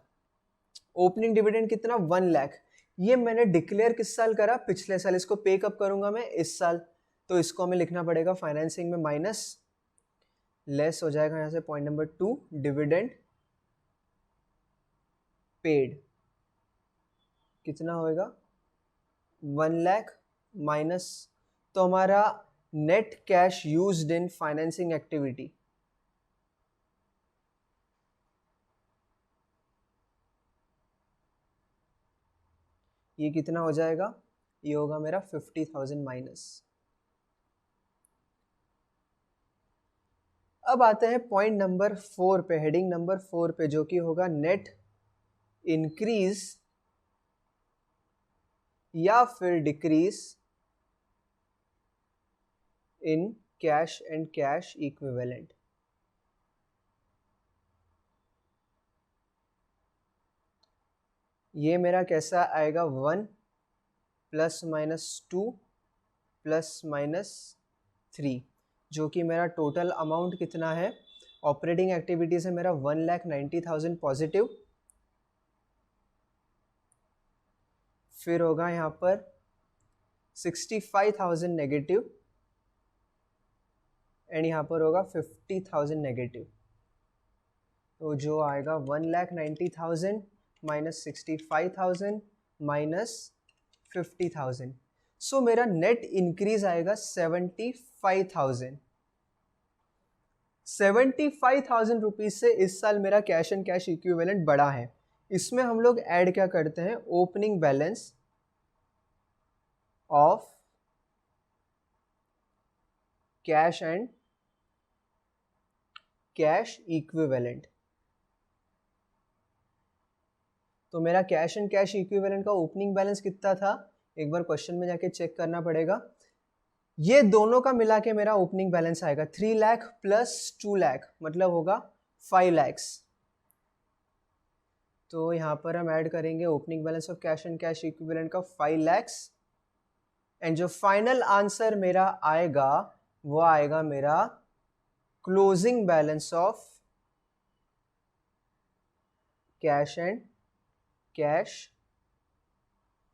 ओपनिंग डिविडेंड कितना, 1 लाख, ये मैंने डिक्लेयर किस साल करा, पिछले साल, इसको पे कब करूंगा मैं, इस साल, तो इसको हमें लिखना पड़ेगा फाइनेंसिंग में माइनस, लेस हो जाएगा यहाँ से पॉइंट नंबर 2, डिविडेंड पेड कितना होएगा 1 लाख माइनस, तो हमारा net cash used in financing activity ये कितना हो जाएगा, ये होगा मेरा 50,000 माइनस। अब आते हैं पॉइंट नंबर 4 पे, हेडिंग नंबर 4 पे, जो कि होगा नेट इंक्रीज या फिर decrease in cash and cash equivalent. ये मेरा कैसा आएगा, 1 +-2 +-3, जो कि मेरा टोटल अमाउंट कितना है, ऑपरेटिंग एक्टिविटी से मेरा 1,90,000 पॉजिटिव, फिर होगा यहाँ पर 65,000 नेगेटिव, एंड यहाँ पर होगा 50,000 नेगेटिव, तो जो आएगा 1,90,000 माइनस 65,000 माइनस 50,000, सो मेरा नेट इंक्रीज आएगा 75,000। 75,000 रुपीज से इस साल मेरा कैश एंड कैश इक्विवेलेंट बढ़ा है। इसमें हम लोग ऐड क्या करते हैं, opening balance of cash and cash equivalent. तो मेरा कैश एंड कैश इक्विवेलेंट का ओपनिंग बैलेंस कितना था, एक बार क्वेश्चन में जाके चेक करना पड़ेगा। ये दोनों का मिला के मेरा ओपनिंग बैलेंस आएगा 3 लाख प्लस 2 लाख, मतलब होगा 5 लैक्स। तो यहाँ पर हम ऐड करेंगे opening balance of cash and cash equivalent का 5 लैक्स, एंड जो फाइनल आंसर मेरा आएगा वो आएगा मेरा closing balance of cash and cash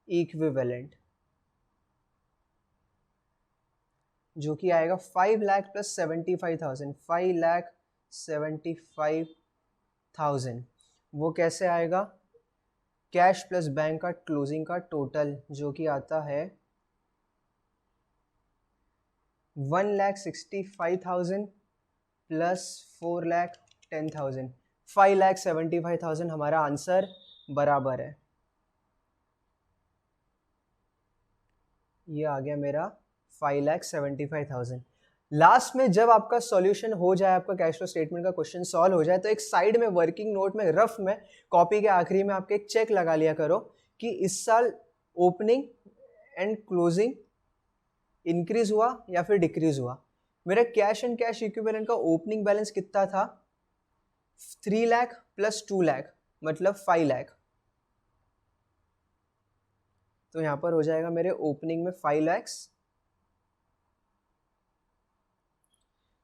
equivalent, जो कि आएगा 5 लाख प्लस 75,000, 5,75,000। वो कैसे आएगा, कैश प्लस बैंक का क्लोजिंग का टोटल, जो कि आता है 1,65,000 प्लस 4,10,000, 5,75,000 हमारा आंसर बराबर है। ये आ गया मेरा 5,75,000। लास्ट में जब आपका सॉल्यूशन हो जाए, आपका कैश फ्लो स्टेटमेंट का क्वेश्चन सॉल्व हो जाए, तो एक साइड में वर्किंग नोट में रफ में कॉपी के आखिरी में आपके एक चेक लगा लिया करो कि इस साल ओपनिंग एंड क्लोजिंग इंक्रीज हुआ या फिर डिक्रीज हुआ। मेरा कैश एंड कैश इक्विवेलेंट का ओपनिंग बैलेंस कितना था, 3 लाख प्लस 2 लाख, मतलब 5 लाख। तो यहाँ पर हो जाएगा मेरे ओपनिंग में 5 lakhs,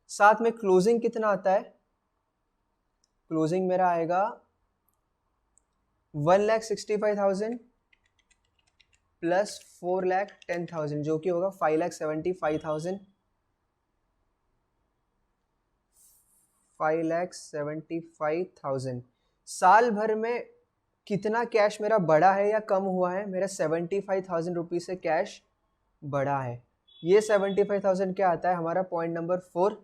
साथ में क्लोजिंग कितना आता है, क्लोजिंग मेरा आएगा 1,65,000 प्लस 4,10,000 जो कि होगा 5,75,000, 5,75,000। साल भर में कितना कैश मेरा बढ़ा है या कम हुआ है, मेरा 75,000 रुपीज़ से कैश बढ़ा है। ये 75,000 क्या आता है, हमारा पॉइंट नंबर 4,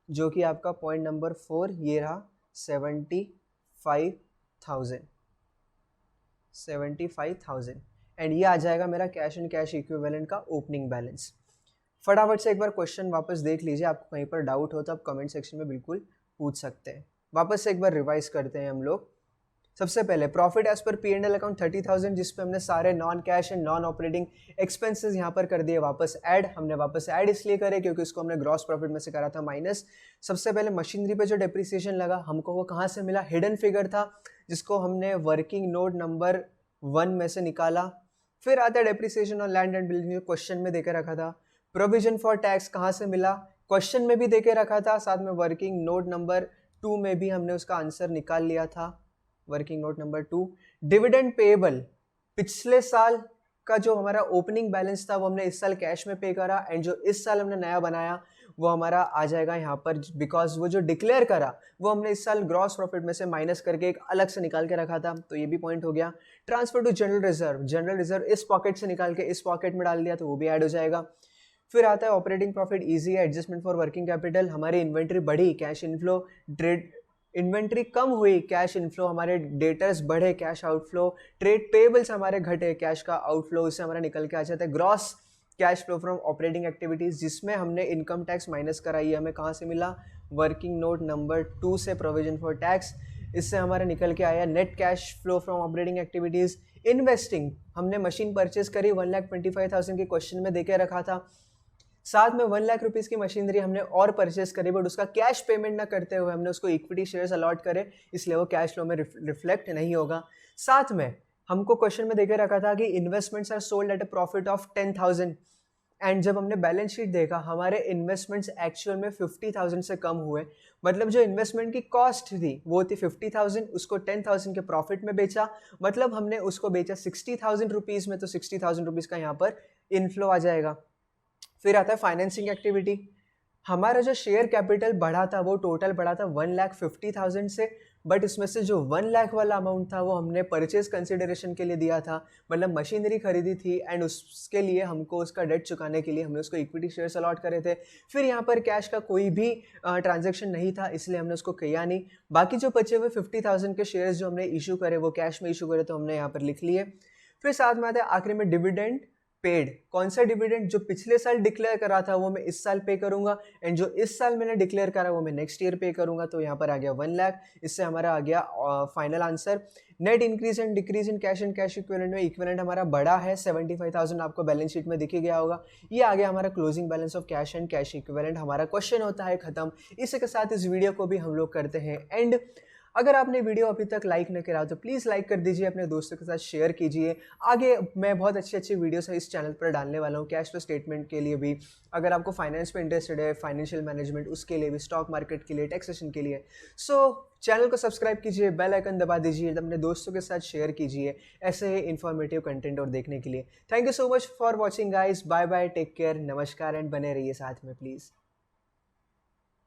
जो कि आपका पॉइंट नंबर 4 ये रहा 75,000 एंड ये आ जाएगा मेरा कैश एंड कैश इक्विवेलेंट का ओपनिंग बैलेंस। फटाफट से एक बार क्वेश्चन वापस देख लीजिए, आपको कहीं पर डाउट हो तो आप कमेंट सेक्शन में बिल्कुल पूछ सकते हैं। वापस से एक बार रिवाइज करते हैं हम लोग। सबसे पहले प्रॉफिट एज पर P&L अकाउंट 30,000, जिसपे हमने सारे non cash and non operating expenses यहाँ पर कर दिए वापस ऐड। हमने वापस ऐड इसलिए करे क्योंकि इसको हमने ग्रॉस प्रॉफिट में से करा था माइनस। सबसे पहले मशीनरी पे जो डिप्रिसिएशन लगा हमको वो कहाँ से मिला, हिडन फिगर था जिसको हमने वर्किंग नोट नंबर 1 में से निकाला। फिर आता है depreciation on land and building, question में देके रखा था। प्रोविजन फॉर टैक्स कहाँ से मिला, क्वेश्चन में भी देके रखा था, साथ में वर्किंग नोट नंबर 2 में भी हमने उसका आंसर निकाल लिया था, working note number 2। Dividend payable, पिछले साल का जो हमारा ओपनिंग बैलेंस था वो हमने इस साल कैश में पे करा एंड जो इस साल हमने नया बनाया वो हमारा आ जाएगा यहाँ पर, बिकॉज वो जो डिक्लेयर करा वो हमने इस साल ग्रॉस प्रॉफिट में से माइनस करके एक अलग से निकाल के रखा था, तो ये भी पॉइंट हो गया। Transfer to general reserve, general reserve इस पॉकेट से निकाल के इस पॉकेट में डाल दिया तो वो भी ऐड हो जाएगा। फिर आता है ऑपरेटिंग प्रॉफिट इजी है, एडजस्टमेंट फॉर वर्किंग कैपिटल, हमारी इन्वेंट्री बढ़ी, कैश इनफ्लो, ट्रेड इन्वेंट्री कम हुई, कैश इनफ्लो, हमारे डेटर्स बढ़े, कैश आउटफ्लो, ट्रेड पेबल्स हमारे घटे, कैश का आउटफ्लो, इससे हमारा निकल के आ जाता है gross cash flow from operating activities, जिसमें हमने इनकम टैक्स माइनस कराई है। हमें कहाँ से मिला, वर्किंग नोट नंबर 2 से, प्रोविजन फॉर टैक्स, इससे हमारा निकल के आया net cash flow from operating activities. Investing, हमने मशीन परचेज करी 1,25,000 के क्वेश्चन में देके रखा था, साथ में 1 लाख रुपीज़ की मशीनरी हमने और परचेस करी, बट उसका कैश पेमेंट ना करते हुए हमने उसको इक्विटी शेयर्स अलॉट करे, इसलिए वो कैश फ्लो में रिफ्लेक्ट नहीं होगा। साथ में हमको क्वेश्चन में देके रखा था कि investments are sold at a profit of 10,000 and जब हमने बैलेंस शीट देखा हमारे इन्वेस्टमेंट्स एक्चुअल में 50,000 से कम हुए, मतलब जो इन्वेस्टमेंट की कॉस्ट थी वो थी 50,000, उसको 10,000 के प्रॉफिट में बेचा, मतलब हमने उसको बेचा 60,000 रुपीज़ में, तो 60,000 रुपीज़ का यहाँ पर इनफ्लो आ जाएगा। फिर आता है फाइनेंसिंग एक्टिविटी, हमारा जो शेयर कैपिटल बढ़ा था वो टोटल बढ़ा था 1,50,000 से, बट इसमें से जो 1 लाख वाला अमाउंट था वो हमने परचेज कंसिडरेशन के लिए दिया था, मतलब मशीनरी खरीदी थी एंड उसके लिए हमको उसका डेट चुकाने के लिए हमने उसको इक्विटी शेयर्स अलॉट करे थे। फिर यहाँ पर कैश का कोई भी ट्रांजैक्शन नहीं था, इसलिए हमने उसको किया नहीं। बाकी जो बचे हुए 50,000 के शेयर्स जो हमने इशू करे वो कैश में इशू करे, तो हमने यहाँ पर लिख लिए। फिर साथ में आता है आखिरी में डिविडेंड पेड, कौन सा डिविडेंड, जो पिछले साल डिक्लेयर करा था वो मैं इस साल पे करूंगा एंड जो इस साल मैंने डिक्लेयर करा वो मैं नेक्स्ट ईयर पे करूंगा, तो यहाँ पर आ गया 1 लाख। इससे हमारा आ गया final answer. Net increase and decrease in cash and cash equivalent में इक्विवेलेंट हमारा बड़ा है 75,000, आपको बैलेंस शीट में दिख ही गया होगा। ये आ गया हमारा closing balance of cash and cash equivalent. हमारा क्वेश्चन होता है खत्म। इसी के साथ इस वीडियो को भी हम लोग करते हैं एंड। अगर आपने वीडियो अभी तक लाइक न करा तो प्लीज़ लाइक कर दीजिए, अपने दोस्तों के साथ शेयर कीजिए। आगे मैं बहुत अच्छी वीडियोस इस चैनल पर डालने वाला हूँ, कैश फ्लो स्टेटमेंट के लिए भी, अगर आपको फाइनेंस में इंटरेस्टेड है, फाइनेंशियल मैनेजमेंट उसके लिए भी, स्टॉक मार्केट के लिए, टैक्सेशन के लिए। सो चैनल को सब्सक्राइब कीजिए, बेल आइकन दबा दीजिए, अपने दोस्तों के साथ शेयर कीजिए ऐसे ही इन्फॉर्मेटिव कंटेंट और देखने के लिए। Thank you so much for watching guys, bye bye, take care, नमस्कार एंड बने रहिए साथ में प्लीज़।